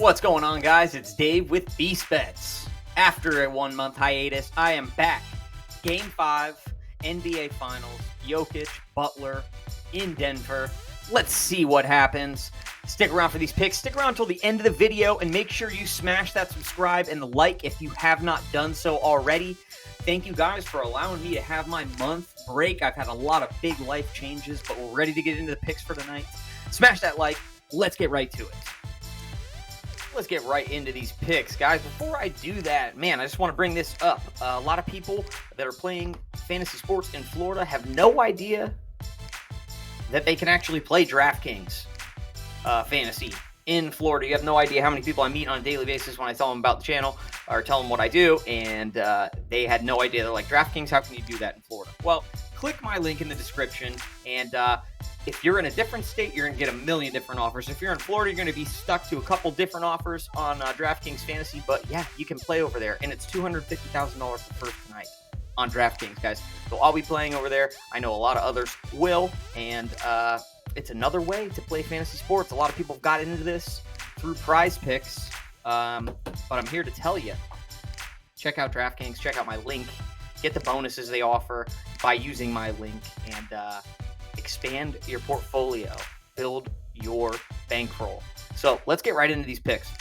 What's going on, guys? It's Dave with Prizepicks. After a 1-month hiatus, I am back. Game 5, NBA Finals, Jokic, Butler in Denver. Let's see what happens. Stick around for these picks. Stick around until the end of the video and make sure you smash that subscribe and the like if you have not done so already. Thank you guys for allowing me to have my month break. I've had a lot of big life changes, but we're ready to get into the picks for tonight. Smash that like. Let's get right to it. Let's get right into these picks, guys. Before I do that, man, I just want to bring this up. A lot of people that are playing fantasy sports in Florida have no idea that they can actually play DraftKings fantasy in Florida. You have no idea how many people I meet on a daily basis when I tell them about the channel or tell them what I do, and they had no idea. They're like, DraftKings, how can you do that in Florida? Well, click my link in the description, and if you're in a different state, you're going to get a million different offers. If you're in Florida, you're going to be stuck to a couple different offers on DraftKings Fantasy. But yeah, you can play over there. And it's $250,000 for first tonight on DraftKings, guys. So I'll be playing over there. I know a lot of others will. And it's another way to play fantasy sports. A lot of people have got into this through Prizepicks. But I'm here to tell you, check out DraftKings. Check out my link. Get the bonuses they offer by using my link. And expand your portfolio, build your bankroll. So let's get right into these picks.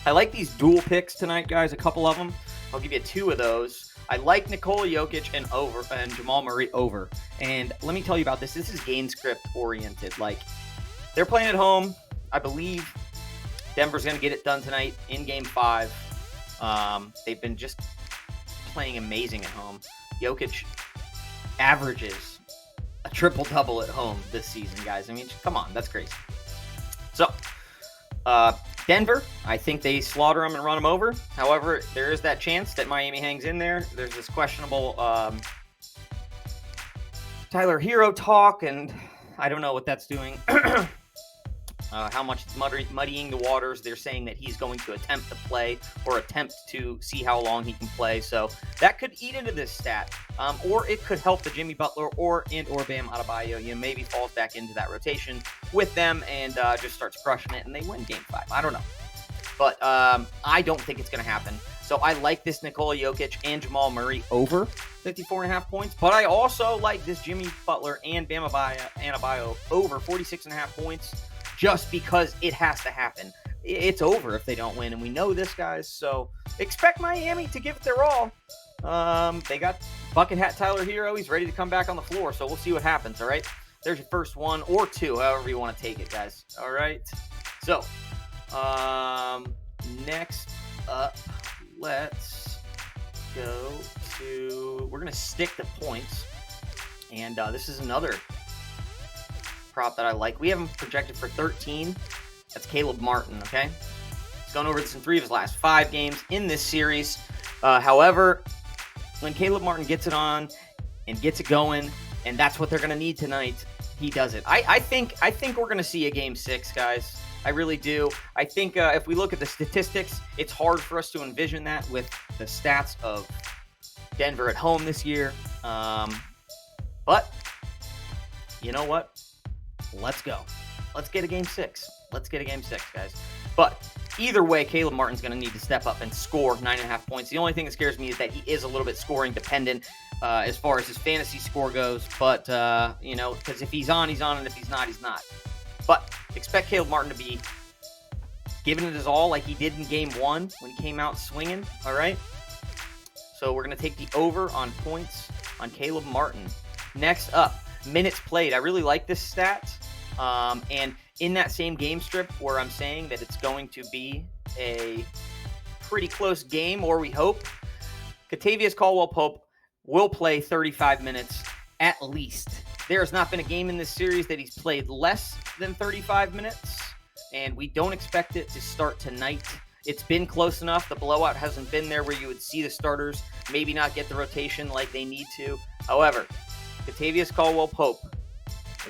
I like these dual picks tonight, guys, a couple of them. I'll give you two of those. I like Nikola Jokic and Jamal Murray over. And let me tell you about this. This is game script oriented. Like, they're playing at home. I believe Denver's going to get it done tonight in game 5. They've been just playing amazing at home. Jokic averages a triple-double at home this season, guys. I mean, come on, that's crazy. So, Denver, I think they slaughter them and run them over. However, there is that chance that Miami hangs in there. There's this questionable Tyler Hero talk, and I don't know what that's doing. How much it's muddying the waters. They're saying that he's going to attempt to play or attempt to see how long he can play. So that could eat into this stat. Or it could help the Jimmy Butler or Bam Adebayo. You know, maybe falls back into that rotation with them and just starts crushing it and they win game 5. I don't know. But I don't think it's going to happen. So I like this Nikola Jokic and Jamal Murray over 54.5 points. But I also like this Jimmy Butler and Bam Adebayo over 46.5 points. Just because it has to happen. It's over if they don't win, and we know this, guys. So expect Miami to give it their all. They got bucket hat Tyler Hero. He's ready to come back on the floor, so we'll see what happens, all right? There's your first one or two, however you want to take it, guys. All right? So, next up, let's go to – we're going to stick to points, and this is another – prop that I like. We have him projected for 13. That's Caleb Martin, okay? He's gone over this in 3 of his last 5 games in this series. However, when Caleb Martin gets it on and gets it going, and that's what they're going to need tonight, he does it. I think we're going to see a game 6, guys. I really do. I think if we look at the statistics, it's hard for us to envision that with the stats of Denver at home this year. But you know what? Let's go. Let's get a game 6. Let's get a game 6, guys. But either way, Caleb Martin's going to need to step up and score 9.5 points. The only thing that scares me is that he is a little bit scoring dependent as far as his fantasy score goes. But, you know, because if he's on, he's on, and if he's not, he's not. But expect Caleb Martin to be giving it his all like he did in game 1 when he came out swinging, all right? So we're going to take the over on points on Caleb Martin. Next up, minutes played. I really like this stat. And in that same game strip where I'm saying that it's going to be a pretty close game, or we hope, Kentavious Caldwell-Pope will play 35 minutes at least. There has not been a game in this series that he's played less than 35 minutes, and we don't expect it to start tonight. It's been close enough. The blowout hasn't been there where you would see the starters maybe not get the rotation like they need to. However, Kentavious Caldwell-Pope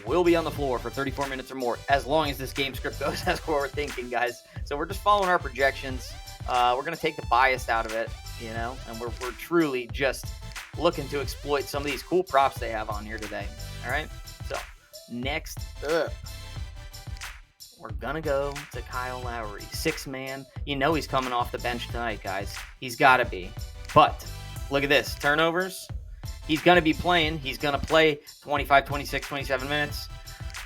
will be on the floor for 34 minutes or more as long as this game script goes as we're thinking, guys. So we're just following our projections. We're going to take the bias out of it, you know, and we're truly just looking to exploit some of these cool props they have on here today. All right. So next up, we're going to go to Kyle Lowry. 6-man. You know he's coming off the bench tonight, guys. He's got to be. But look at this. Turnovers. He's going to be playing. He's going to play 25, 26, 27 minutes.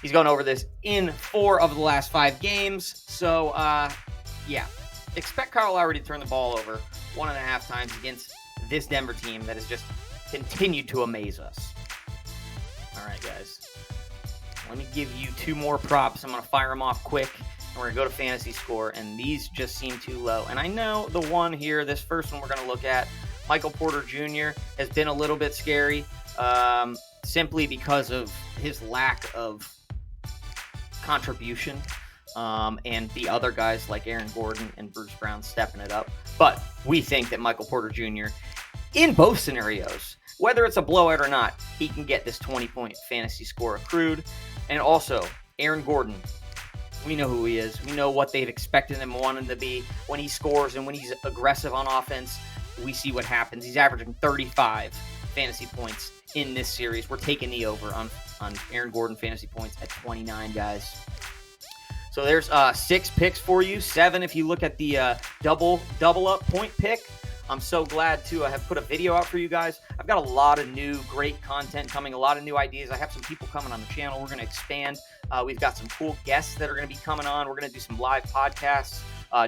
He's gone over this in 4 of the last 5 games. So, yeah. Expect Kyle Lowry to turn the ball over 1.5 times against this Denver team that has just continued to amaze us. All right, guys. Let me give you 2 more props. I'm going to fire them off quick, and we're going to go to fantasy score, and these just seem too low. And I know the one here, this first one we're going to look at, Michael Porter Jr. has been a little bit scary simply because of his lack of contribution and the other guys like Aaron Gordon and Bruce Brown stepping it up. But we think that Michael Porter Jr., in both scenarios, whether it's a blowout or not, he can get this 20-point fantasy score accrued. And also, Aaron Gordon, we know who he is. We know what they've expected him and wanted him to be. When he scores and when he's aggressive on offense, we see what happens. He's averaging 35 fantasy points in this series. We're taking the over on Aaron Gordon fantasy points at 29, guys. So there's 6 picks for you, 7 if you look at the double up point pick. I'm so glad to have put a video out for you guys. I've got a lot of new great content coming, a lot of new ideas. I have some people coming on the channel. We're going to expand. We've got some cool guests that are going to be coming on. We're going to do some live podcasts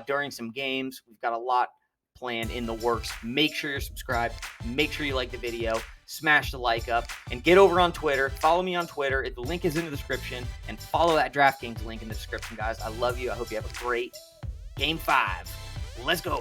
during some games. We've got a lot planned in the works. Make sure you're subscribed. Make sure you like the video. Smash the like up and get over on Twitter. Follow me on Twitter. The link is in the description, and follow that DraftKings link in the description, guys. I love you. I hope you have a great Game 5. Let's go.